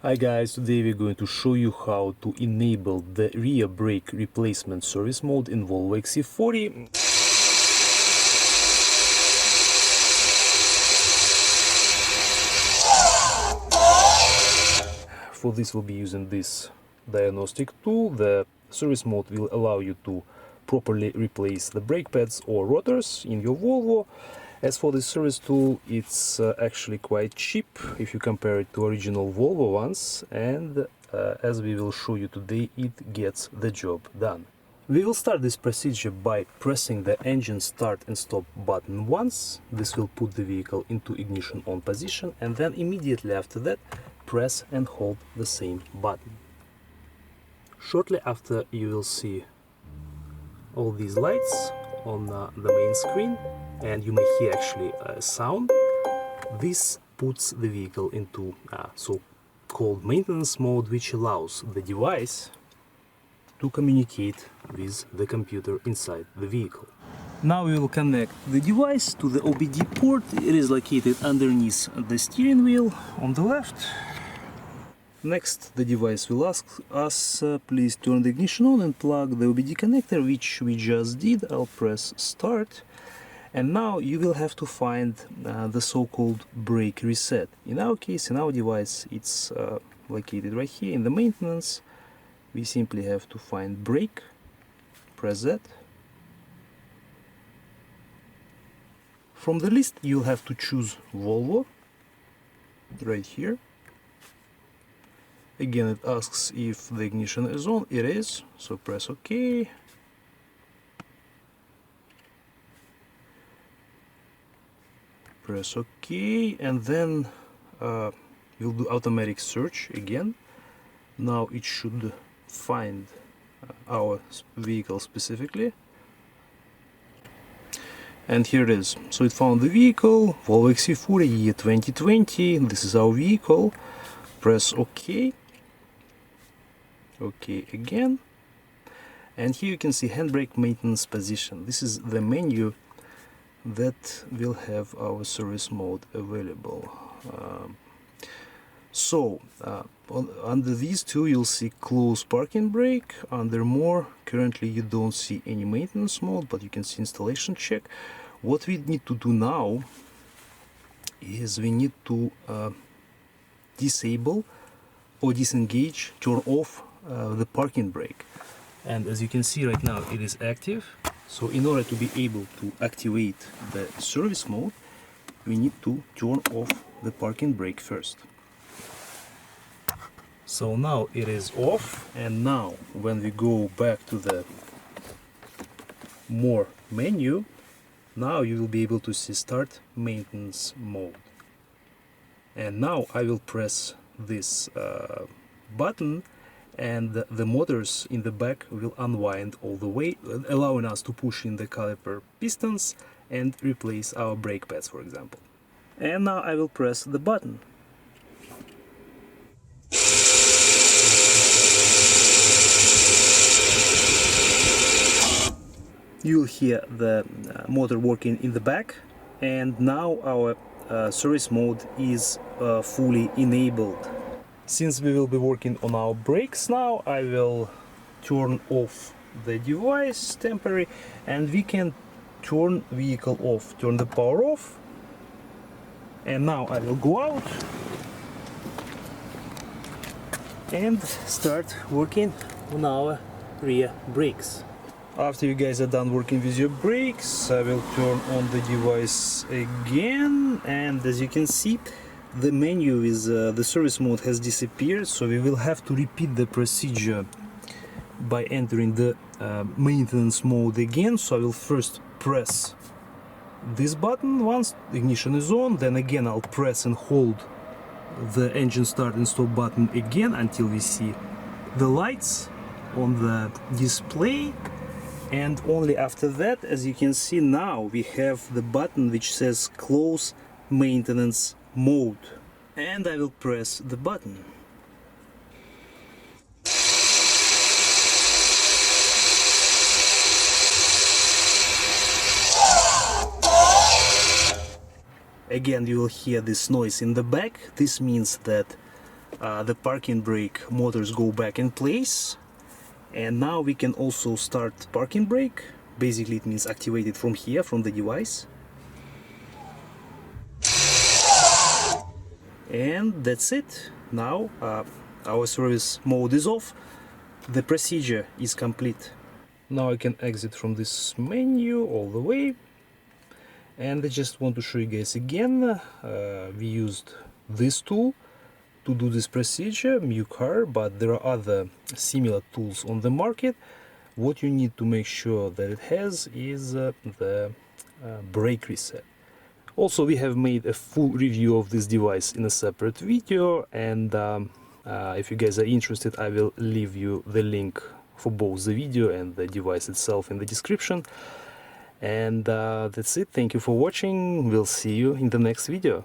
Hi guys, today we're going to show you how to enable the rear brake replacement service mode in Volvo XC40. For this we'll be using this diagnostic tool. The service mode will allow you to properly replace the brake pads or rotors in your Volvo. As for the service tool, it's actually quite cheap if you compare it to original Volvo ones, and as we will show you today, it gets the job done. We will start this procedure by pressing the engine start and stop button once. This will put the vehicle into ignition on position, and then immediately after that press and hold the same button. Shortly after, you will see all these lights on the main screen, and you may hear actually a sound. This puts the vehicle into so-called maintenance mode, which allows the device to communicate with the computer inside the vehicle. Now we will connect the device to the OBD port. It is located underneath the steering wheel on the left. Next, the device will ask us, please turn the ignition on and plug the OBD connector, which we just did. I'll press start. And now you will have to find the so-called brake reset. In our case, in our device, it's located right here in the maintenance. We simply have to find brake, press that. From the list, you'll have to choose Volvo, right here. Again, it asks if the ignition is on. It is, so press OK. Press OK, and then we'll do automatic search again. Now it should find our vehicle specifically, and here it is. So it found the vehicle, Volvo XC40 year 2020. This is our vehicle. Press OK. OK again, and here you can see handbrake maintenance position. This is the menu that will have our service mode available. Under these two you'll see close parking brake. Under more, currently you don't see any maintenance mode, but you can see installation check. What we need to do now is we need to disable or disengage, turn off the parking brake. And as you can see right now, it is active. So in order to be able to activate the service mode, we need to turn off the parking brake first. So now it is off, and now when we go back to the more menu, now you will be able to see start maintenance mode. And now I will press this button, and the motors in the back will unwind all the way, allowing us to push in the caliper pistons and replace our brake pads, for example. And now I will press the button. You'll hear the motor working in the back, and now our service mode is fully enabled. Since we will be working on our brakes now, I will turn off the device temporarily, and we can turn vehicle off, turn the power off. And now I will go out and start working on our rear brakes. After you guys are done working with your brakes, I will turn on the device again, and as you can see, the menu with the service mode has disappeared, so we will have to repeat the procedure by entering the maintenance mode again. So I will first press this button once the ignition is on, then again I'll press and hold the engine start and stop button again until we see the lights on the display, and only after that, as you can see now, we have the button which says close maintenance mode, and I will press the button. Again, you will hear this noise in the back. This means that the parking brake motors go back in place, and now we can also start parking brake. Basically it means activate it from here, from the device. And that's it. Now our service mode is off. The procedure is complete. Now I can exit from this menu all the way, and I just want to show you guys again, we used this tool to do this procedure, Mucar, but there are other similar tools on the market. What you need to make sure that it has is the brake reset. Also, we have made a full review of this device in a separate video, and if you guys are interested, I will leave you the link for both the video and the device itself in the description. And that's it. Thank you for watching. We'll see you in the next video.